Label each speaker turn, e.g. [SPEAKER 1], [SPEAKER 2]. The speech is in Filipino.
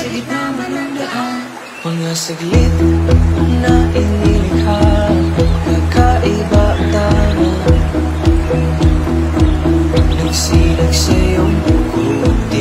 [SPEAKER 1] sa gitna man ng daan. Mga saglit na inilikha, kakaiba ang tama. Nagsilag sa iyong puso.